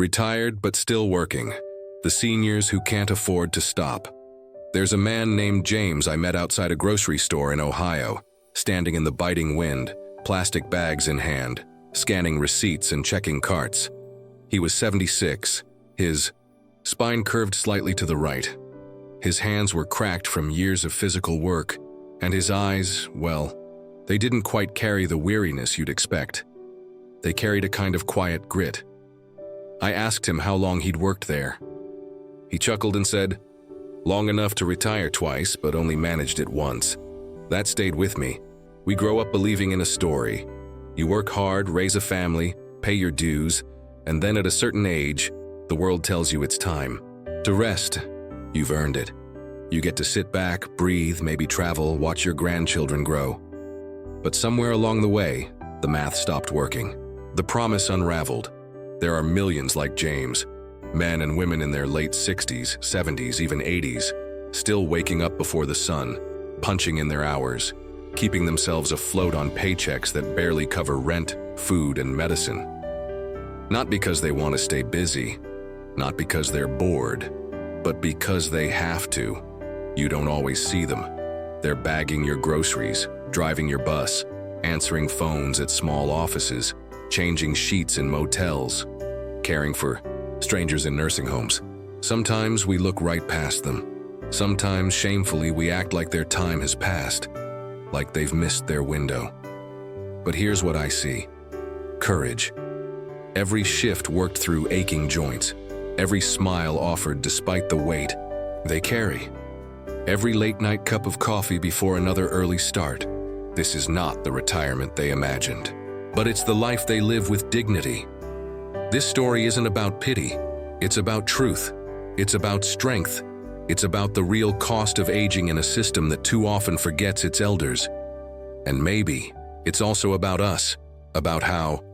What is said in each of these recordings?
Retired but still working. The seniors who can't afford to stop. There's a man named James I met outside a grocery store in Ohio, standing in the biting wind, plastic bags in hand, scanning receipts and checking carts. He was 76, his spine curved slightly to the right. His hands were cracked from years of physical work, and his eyes, well, they didn't quite carry the weariness you'd expect. They carried a kind of quiet grit. I asked him how long he'd worked there. He chuckled and said, "Long enough to retire twice, but only managed it once." That stayed with me. We grow up believing in a story. You work hard, raise a family, pay your dues, and then at a certain age, the world tells you it's time to rest. You've earned it. You get to sit back, breathe, maybe travel, watch your grandchildren grow. But somewhere along the way, the math stopped working. The promise unraveled. There are millions like James, men and women in their late 60s, 70s, even 80s, still waking up before the sun, punching in their hours, keeping themselves afloat on paychecks that barely cover rent, food, and medicine. Not because they want to stay busy, not because they're bored, but because they have to. You don't always see them. They're bagging your groceries, driving your bus, answering phones at small offices, changing sheets in motels, caring for strangers in nursing homes. Sometimes we look right past them. Sometimes, shamefully, we act like their time has passed, like they've missed their window. But here's what I see. Courage. Every shift worked through aching joints. Every smile offered despite the weight they carry. Every late-night cup of coffee before another early start. This is not the retirement they imagined, but it's the life they live with dignity. This story isn't about pity. It's about truth. It's about strength. It's about the real cost of aging in a system that too often forgets its elders. And maybe it's also about us, about how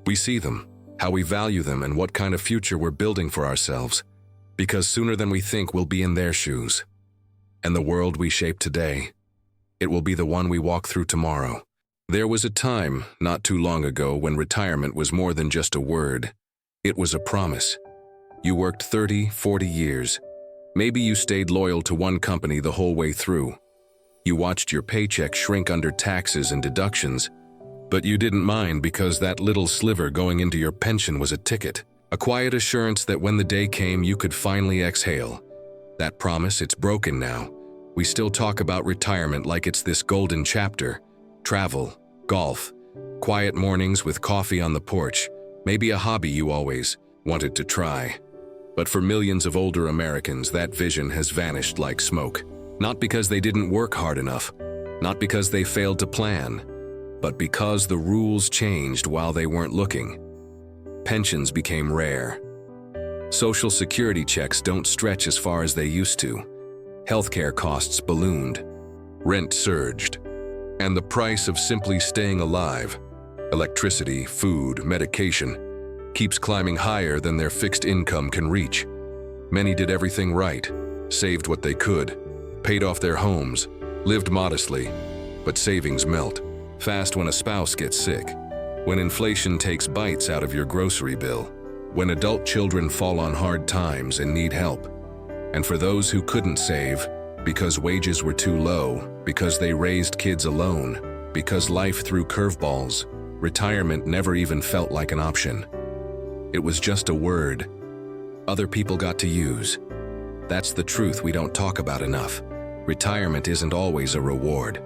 we see them, how we value them, and what kind of future we're building for ourselves. Because sooner than we think, we'll be in their shoes. And the world we shape today, it will be the one we walk through tomorrow. There was a time, not too long ago, when retirement was more than just a word. It was a promise. You worked 30, 40 years. Maybe you stayed loyal to one company the whole way through. You watched your paycheck shrink under taxes and deductions, but you didn't mind because that little sliver going into your pension was a ticket, a quiet assurance that when the day came, you could finally exhale. That promise, it's broken now. We still talk about retirement like it's this golden chapter. Travel, golf, quiet mornings with coffee on the porch, maybe a hobby you always wanted to try. But for millions of older Americans, that vision has vanished like smoke. Not because they didn't work hard enough, not because they failed to plan, but because the rules changed while they weren't looking. Pensions became rare. Social security checks don't stretch as far as they used to. Healthcare costs ballooned. Rent surged. And the price of simply staying alive, electricity, food, medication, keeps climbing higher than their fixed income can reach. Many did everything right, saved what they could, paid off their homes, lived modestly, but savings melt fast when a spouse gets sick, when inflation takes bites out of your grocery bill, when adult children fall on hard times and need help. And for those who couldn't save, because wages were too low, because they raised kids alone, because life threw curveballs, retirement never even felt like an option. It was just a word other people got to use. That's the truth we don't talk about enough. Retirement isn't always a reward.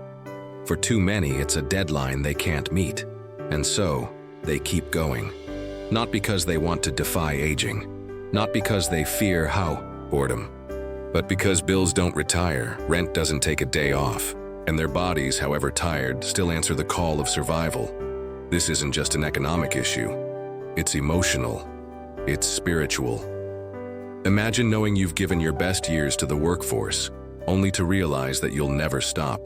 For too many, it's a deadline they can't meet. And so, they keep going. Not because they want to defy aging. Not because they fear boredom. But because bills don't retire, rent doesn't take a day off, and their bodies, however tired, still answer the call of survival. This isn't just an economic issue. It's emotional. It's spiritual. Imagine knowing you've given your best years to the workforce, only to realize that you'll never stop,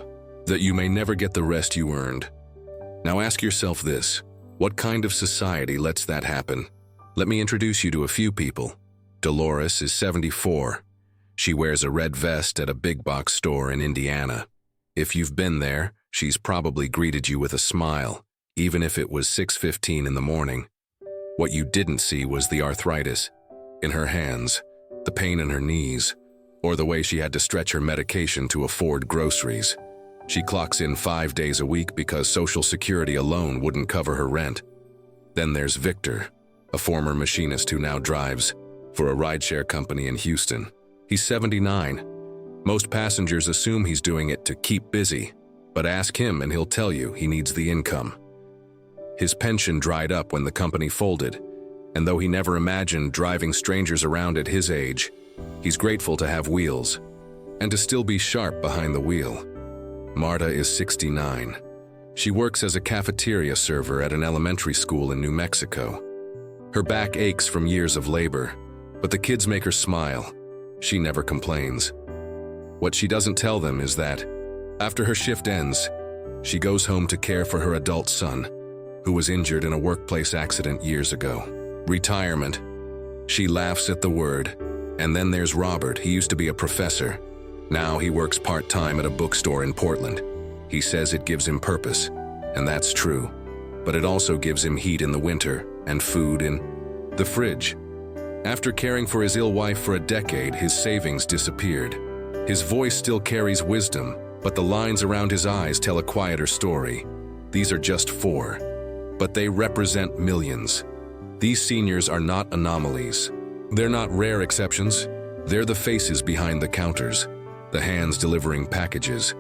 that you may never get the rest you earned. Now ask yourself this: what kind of society lets that happen? Let me introduce you to a few people. Dolores is 74. She wears a red vest at a big box store in Indiana. If you've been there, she's probably greeted you with a smile, even if it was 6:15 in the morning. What you didn't see was the arthritis in her hands, the pain in her knees, or the way she had to stretch her medication to afford groceries. She clocks in 5 days a week because Social Security alone wouldn't cover her rent. Then there's Victor, a former machinist who now drives for a rideshare company in Houston. He's 79. Most passengers assume he's doing it to keep busy, but ask him and he'll tell you he needs the income. His pension dried up when the company folded, and though he never imagined driving strangers around at his age, he's grateful to have wheels and to still be sharp behind the wheel. Marta is 69. She works as a cafeteria server at an elementary school in New Mexico. Her back aches from years of labor, but the kids make her smile. She never complains. What she doesn't tell them is that, after her shift ends, she goes home to care for her adult son, who was injured in a workplace accident years ago. Retirement. She laughs at the word. And then there's Robert. He used to be a professor. Now he works part-time at a bookstore in Portland. He says it gives him purpose, and that's true. But it also gives him heat in the winter and food in the fridge. After caring for his ill wife for a decade, his savings disappeared. His voice still carries wisdom, but the lines around his eyes tell a quieter story. These are just 4, but they represent millions. These seniors are not anomalies. They're not rare exceptions. They're the faces behind the counters, the hands delivering packages,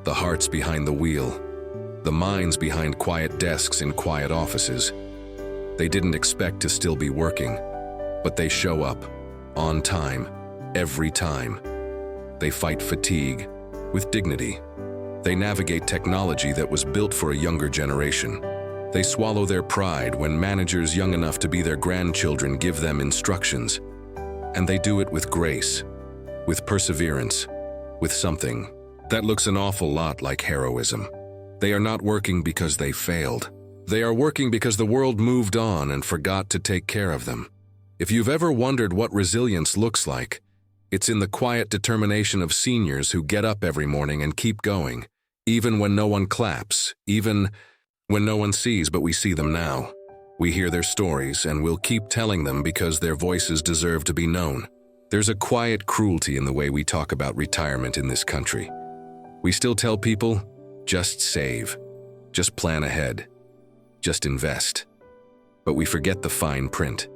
the hearts behind the wheel, the minds behind quiet desks in quiet offices. They didn't expect to still be working, but they show up, on time, every time. They fight fatigue with dignity. They navigate technology that was built for a younger generation. They swallow their pride when managers young enough to be their grandchildren give them instructions. And they do it with grace, with perseverance, with something that looks an awful lot like heroism. They are not working because they failed. They are working because the world moved on and forgot to take care of them. If you've ever wondered what resilience looks like, it's in the quiet determination of seniors who get up every morning and keep going, even when no one claps, even when no one sees, but we see them now. We hear their stories, and we'll keep telling them because their voices deserve to be known. There's a quiet cruelty in the way we talk about retirement in this country. We still tell people, just save, just plan ahead, just invest. But we forget the fine print.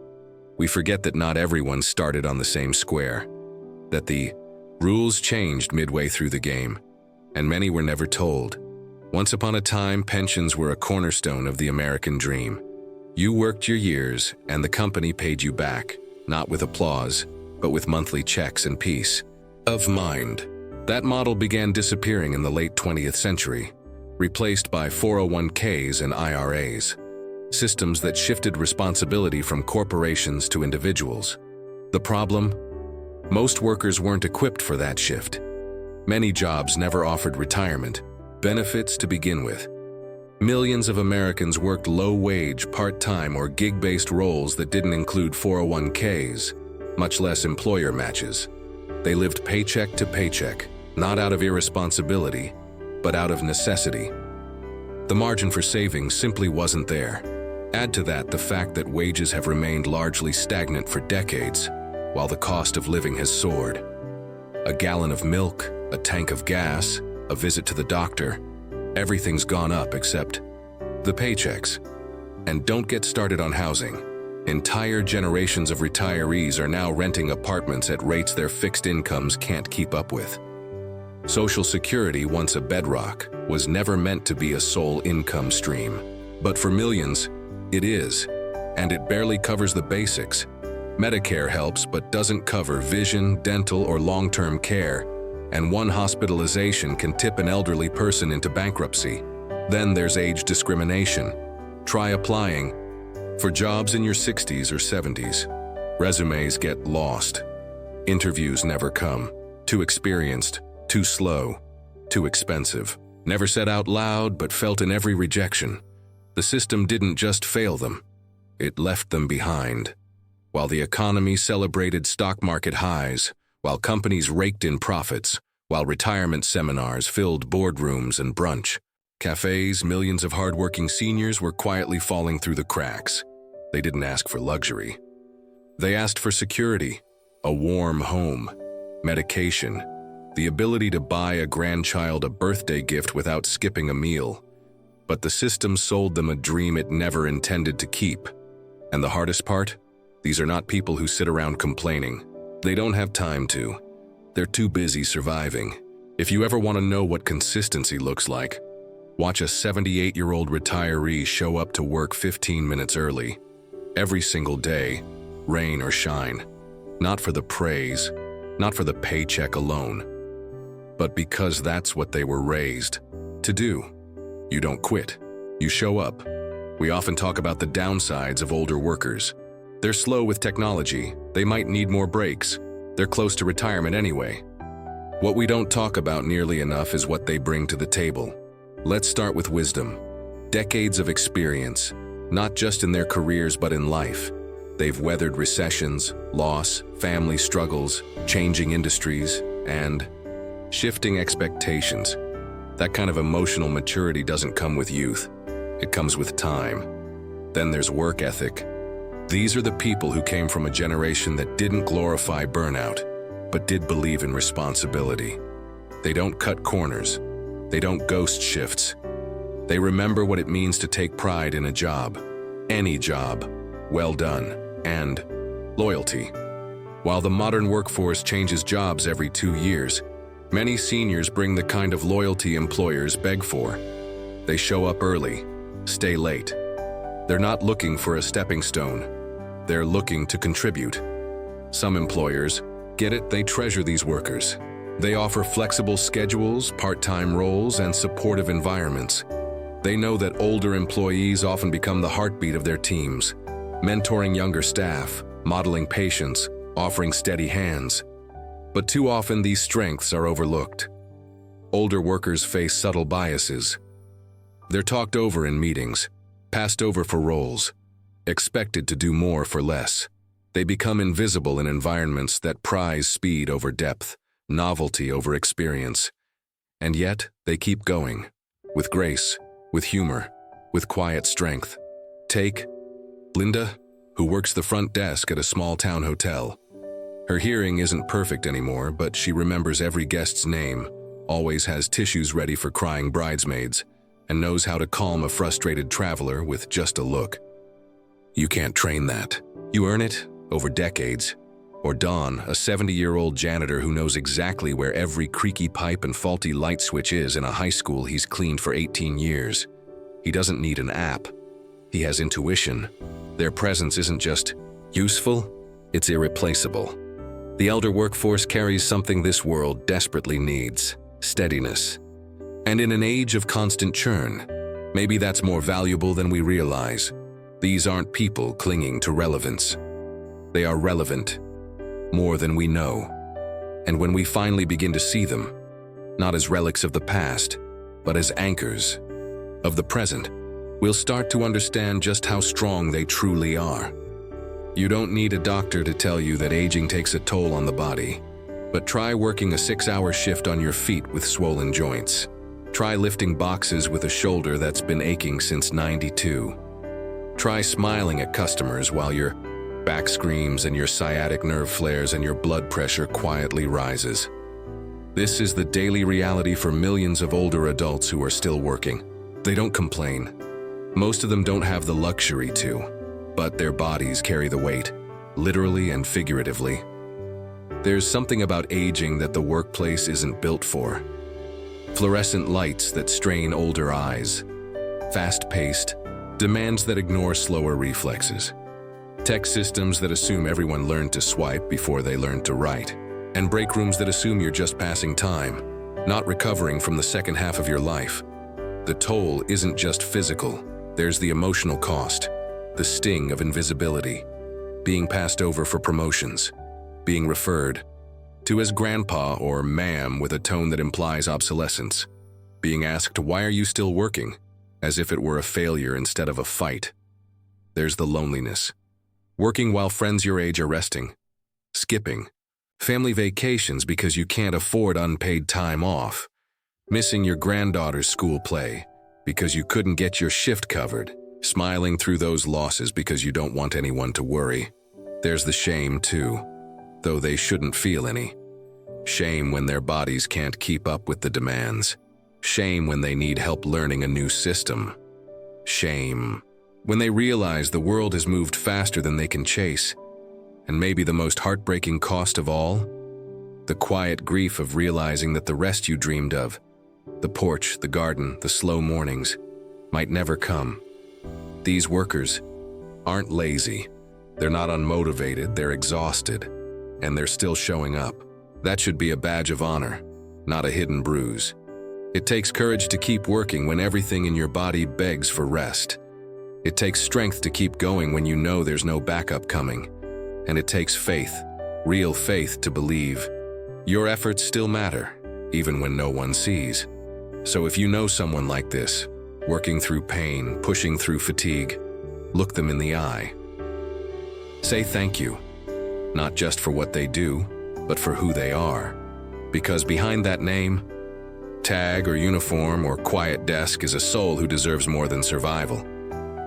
We forget that not everyone started on the same square, that the rules changed midway through the game, and many were never told. Once upon a time, pensions were a cornerstone of the American dream. You worked your years, and the company paid you back, not with applause, but with monthly checks and peace of mind. That model began disappearing in the late 20th century, replaced by 401ks and IRAs, systems that shifted responsibility from corporations to individuals. The problem? Most workers weren't equipped for that shift. Many jobs never offered retirement benefits to begin with. Millions of Americans worked low-wage, part-time, or gig-based roles that didn't include 401ks, much less employer matches. They lived paycheck to paycheck, not out of irresponsibility, but out of necessity. The margin for savings simply wasn't there. Add to that the fact that wages have remained largely stagnant for decades, while the cost of living has soared. A gallon of milk, a tank of gas, a visit to the doctor, everything's gone up except the paychecks. And don't get started on housing. Entire generations of retirees are now renting apartments at rates their fixed incomes can't keep up with. Social Security, once a bedrock, was never meant to be a sole income stream. But for millions, it is, and it barely covers the basics. Medicare helps but doesn't cover vision, dental, or long-term care, and one hospitalization can tip an elderly person into bankruptcy. Then there's age discrimination. Try applying for jobs in your 60s or 70s. Resumes get lost. Interviews never come. Too experienced, too slow, too expensive. Never said out loud, but felt in every rejection. The system didn't just fail them, it left them behind. While the economy celebrated stock market highs, while companies raked in profits, while retirement seminars filled boardrooms and brunch cafes, millions of hardworking seniors were quietly falling through the cracks. They didn't ask for luxury. They asked for security, a warm home, medication, the ability to buy a grandchild a birthday gift without skipping a meal. But the system sold them a dream it never intended to keep. And the hardest part? These are not people who sit around complaining. They don't have time to. They're too busy surviving. If you ever want to know what consistency looks like, watch a 78-year-old retiree show up to work 15 minutes early, every single day, rain or shine. Not for the praise, not for the paycheck alone, but because that's what they were raised to do. You don't quit. You show up. We often talk about the downsides of older workers. They're slow with technology. They might need more breaks. They're close to retirement anyway. What we don't talk about nearly enough is what they bring to the table. Let's start with wisdom. Decades of experience, not just in their careers but in life. They've weathered recessions, loss, family struggles, changing industries, and shifting expectations. That kind of emotional maturity doesn't come with youth. It comes with time. Then there's work ethic. These are the people who came from a generation that didn't glorify burnout, but did believe in responsibility. They don't cut corners. They don't ghost shifts. They remember what it means to take pride in a job. Any job. Well done. And loyalty. While the modern workforce changes jobs every 2 years, many seniors bring the kind of loyalty employers beg for. They show up early, stay late. They're not looking for a stepping stone. They're looking to contribute. Some employers, get it, they treasure these workers. They offer flexible schedules, part-time roles, and supportive environments. They know that older employees often become the heartbeat of their teams, mentoring younger staff, modeling patience, offering steady hands. But too often these strengths are overlooked. Older workers face subtle biases. They're talked over in meetings, passed over for roles, expected to do more for less. They become invisible in environments that prize speed over depth, novelty over experience. And yet, they keep going, with grace, with humor, with quiet strength. Take Linda, who works the front desk at a small-town hotel. Her hearing isn't perfect anymore, but she remembers every guest's name, always has tissues ready for crying bridesmaids, and knows how to calm a frustrated traveler with just a look. You can't train that. You earn it over decades. Or Don, a 70-year-old janitor who knows exactly where every creaky pipe and faulty light switch is in a high school he's cleaned for 18 years. He doesn't need an app. He has intuition. Their presence isn't just useful, it's irreplaceable. The elder workforce carries something this world desperately needs: steadiness. And in an age of constant churn, maybe that's more valuable than we realize. These aren't people clinging to relevance. They are relevant, more than we know. And when we finally begin to see them, not as relics of the past, but as anchors of the present, we'll start to understand just how strong they truly are. You don't need a doctor to tell you that aging takes a toll on the body, but try working a 6-hour shift on your feet with swollen joints. Try lifting boxes with a shoulder that's been aching since '92. Try smiling at customers while your back screams and your sciatic nerve flares and your blood pressure quietly rises. This is the daily reality for millions of older adults who are still working. They don't complain. Most of them don't have the luxury to, but their bodies carry the weight, literally and figuratively. There's something about aging that the workplace isn't built for. Fluorescent lights that strain older eyes, fast-paced, demands that ignore slower reflexes, tech systems that assume everyone learned to swipe before they learned to write, and break rooms that assume you're just passing time, not recovering from the second half of your life. The toll isn't just physical. There's the emotional cost, the sting of invisibility, being passed over for promotions, being referred to as grandpa or ma'am with a tone that implies obsolescence, being asked, "Why are you still working?" as if it were a failure instead of a fight. There's the loneliness. Working while friends your age are resting, skipping family vacations because you can't afford unpaid time off, missing your granddaughter's school play because you couldn't get your shift covered, smiling through those losses because you don't want anyone to worry. There's the shame too, though they shouldn't feel any. Shame when their bodies can't keep up with the demands. Shame when they need help learning a new system. Shame when they realize the world has moved faster than they can chase. And maybe the most heartbreaking cost of all, the quiet grief of realizing that the rest you dreamed of, the porch, the garden, the slow mornings, might never come. These workers aren't lazy. They're not unmotivated, they're exhausted, and they're still showing up. That should be a badge of honor, not a hidden bruise. It takes courage to keep working when everything in your body begs for rest. It takes strength to keep going when you know there's no backup coming. And it takes faith, real faith, to believe your efforts still matter, even when no one sees. So if you know someone like this, working through pain, pushing through fatigue, look them in the eye. Say thank you, not just for what they do, but for who they are. Because behind that name, tag or uniform or quiet desk is a soul who deserves more than survival.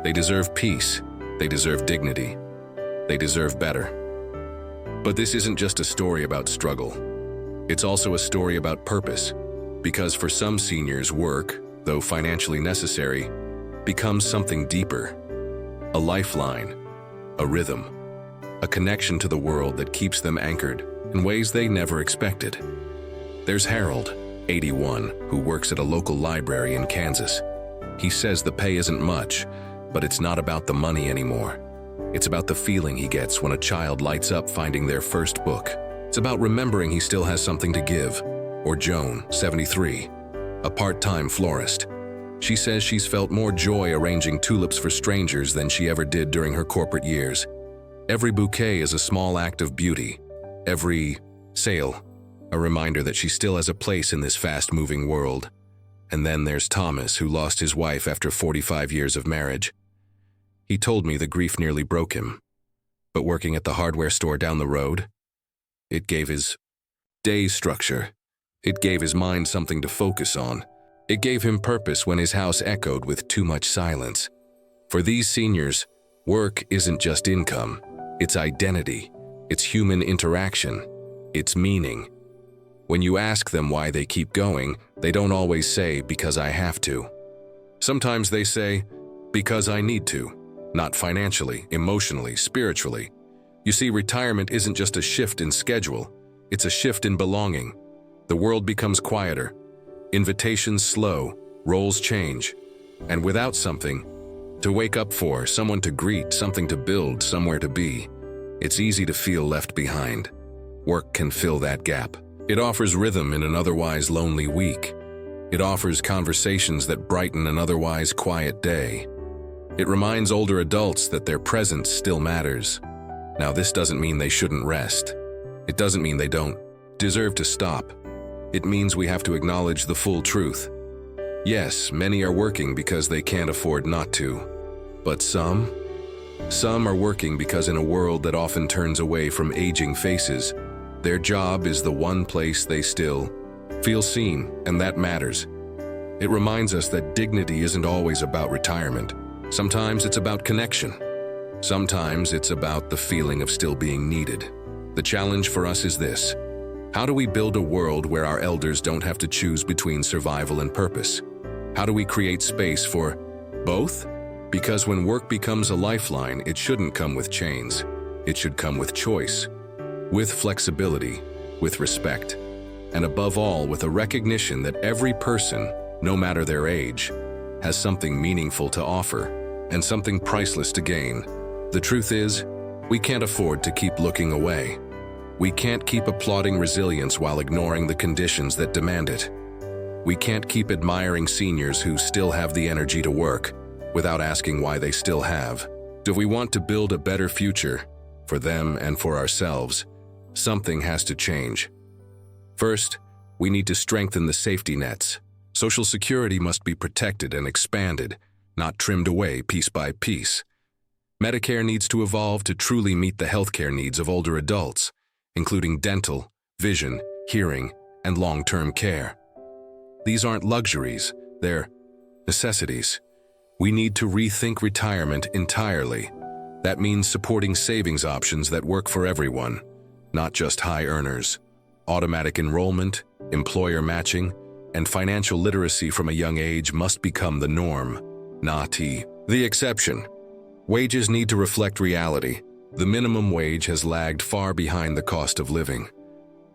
They deserve peace, they deserve dignity, they deserve better. But this isn't just a story about struggle. It's also a story about purpose, because for some seniors, work, though financially necessary, becomes something deeper. A lifeline, a rhythm, a connection to the world that keeps them anchored in ways they never expected. There's Harold, 81, who works at a local library in Kansas. He says the pay isn't much, but it's not about the money anymore. It's about the feeling he gets when a child lights up finding their first book. It's about remembering he still has something to give. Or Joan, 73, a part-time florist. She says she's felt more joy arranging tulips for strangers than she ever did during her corporate years. Every bouquet is a small act of beauty. Every sale, a reminder that she still has a place in this fast-moving world. And then there's Thomas, who lost his wife after 45 years of marriage. He told me the grief nearly broke him. But working at the hardware store down the road, it gave his day structure. It gave his mind something to focus on. It gave him purpose when his house echoed with too much silence. For these seniors, work isn't just income. It's identity. It's human interaction. It's meaning. When you ask them why they keep going, they don't always say, "Because I have to." Sometimes they say, "Because I need to." Not financially, emotionally, spiritually. You see, retirement isn't just a shift in schedule. It's a shift in belonging. The world becomes quieter. Invitations slow. Roles change. And without something to wake up for, someone to greet, something to build, somewhere to be, it's easy to feel left behind. Work can fill that gap. It offers rhythm in an otherwise lonely week. It offers conversations that brighten an otherwise quiet day. It reminds older adults that their presence still matters. Now, this doesn't mean they shouldn't rest. It doesn't mean they don't deserve to stop. It means we have to acknowledge the full truth. Yes, many are working because they can't afford not to. But some are working because in a world that often turns away from aging faces, their job is the one place they still feel seen, and that matters. It reminds us that dignity isn't always about retirement. Sometimes it's about connection. Sometimes it's about the feeling of still being needed. The challenge for us is this: how do we build a world where our elders don't have to choose between survival and purpose? How do we create space for both? Because when work becomes a lifeline, it shouldn't come with chains. It should come with choice, with flexibility, with respect, and above all, with a recognition that every person, no matter their age, has something meaningful to offer and something priceless to gain. The truth is, we can't afford to keep looking away. We can't keep applauding resilience while ignoring the conditions that demand it. We can't keep admiring seniors who still have the energy to work without asking why they still have. Do we want to build a better future for them and for ourselves? Something has to change. First, we need to strengthen the safety nets. Social Security must be protected and expanded, not trimmed away piece by piece. Medicare needs to evolve to truly meet the healthcare needs of older adults, including dental, vision, hearing, and long-term care. These aren't luxuries, they're necessities. We need to rethink retirement entirely. That means supporting savings options that work for everyone, not just high earners. Automatic enrollment, employer matching, and financial literacy from a young age must become the norm, not the exception. Wages need to reflect reality. The minimum wage has lagged far behind the cost of living.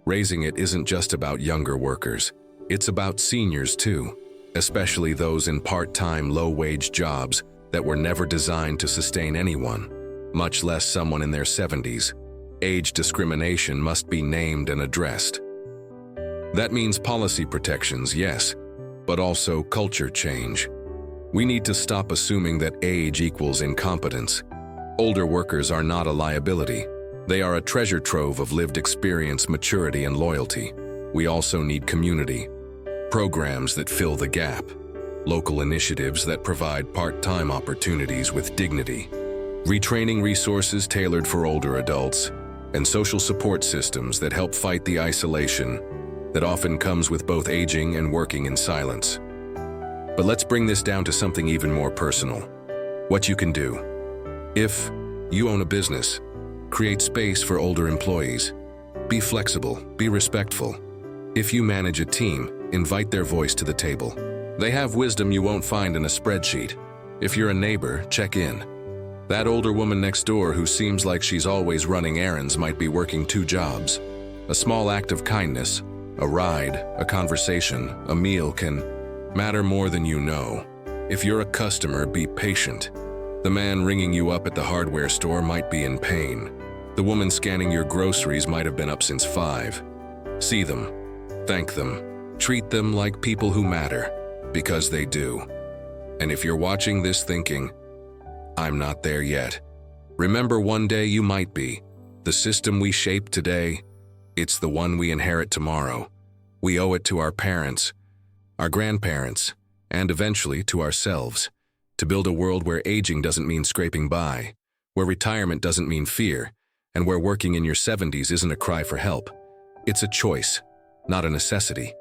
Raising it isn't just about younger workers. It's about seniors too, especially those in part-time, low-wage jobs that were never designed to sustain anyone, much less someone in their 70s. Age discrimination must be named and addressed. That means policy protections, yes, but also culture change. We need to stop assuming that age equals incompetence. Older workers are not a liability. They are a treasure trove of lived experience, maturity, and loyalty. We also need community. Programs that fill the gap. Local initiatives that provide part-time opportunities with dignity. Retraining resources tailored for older adults. And social support systems that help fight the isolation that often comes with both aging and working in silence. But let's bring this down to something even more personal. What you can do. If you own a business, create space for older employees. Be flexible, be respectful. If you manage a team, invite their voice to the table. They have wisdom you won't find in a spreadsheet. If you're a neighbor, check in. That older woman next door who seems like she's always running errands might be working 2 jobs. A small act of kindness, a ride, a conversation, a meal can matter more than you know. If you're a customer, be patient. The man ringing you up at the hardware store might be in pain. The woman scanning your groceries might have been up since 5. See them, thank them, treat them like people who matter, because they do. And if you're watching this thinking, I'm not there yet, remember one day you might be. The system we shape today, it's the one we inherit tomorrow. We owe it to our parents, our grandparents, and eventually to ourselves, to build a world where aging doesn't mean scraping by, where retirement doesn't mean fear, and where working in your 70s isn't a cry for help. It's a choice, not a necessity.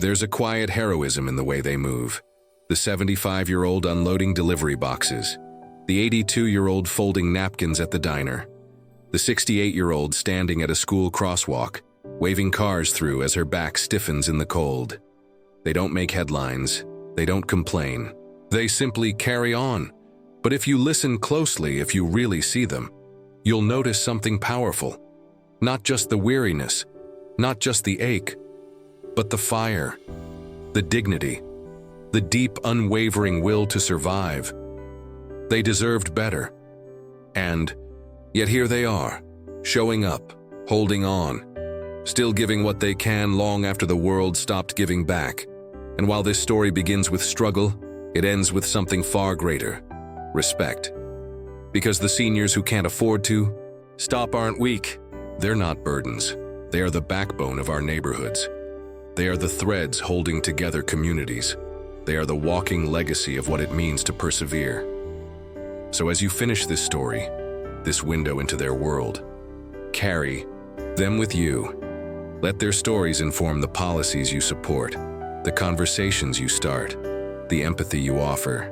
There's a quiet heroism in the way they move. The 75-year-old unloading delivery boxes, the 82-year-old folding napkins at the diner, the 68-year-old standing at a school crosswalk, waving cars through as her back stiffens in the cold. They don't make headlines. They don't complain. They simply carry on. But if you listen closely, if you really see them, you'll notice something powerful. Not just the weariness, not just the ache, but the fire, the dignity, the deep, unwavering will to survive. They deserved better. And yet here they are, showing up, holding on, still giving what they can long after the world stopped giving back. And while this story begins with struggle, it ends with something far greater: respect. Because the seniors who can't afford to stop aren't weak. They're not burdens. They are the backbone of our neighborhoods. They are the threads holding together communities. They are the walking legacy of what it means to persevere. So as you finish this story, this window into their world, carry them with you. Let their stories inform the policies you support, the conversations you start, the empathy you offer.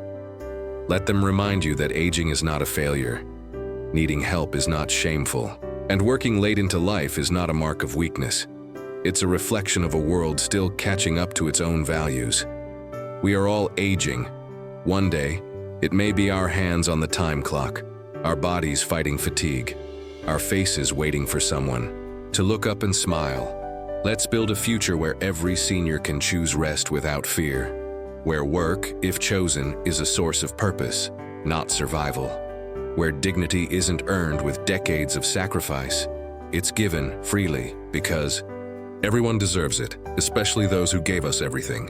Let them remind you that aging is not a failure, needing help is not shameful, and working late into life is not a mark of weakness. It's a reflection of a world still catching up to its own values. We are all aging. One day, it may be our hands on the time clock, our bodies fighting fatigue, our faces waiting for someone to look up and smile. Let's build a future where every senior can choose rest without fear, where work, if chosen, is a source of purpose, not survival, where dignity isn't earned with decades of sacrifice, it's given freely because everyone deserves it, especially those who gave us everything.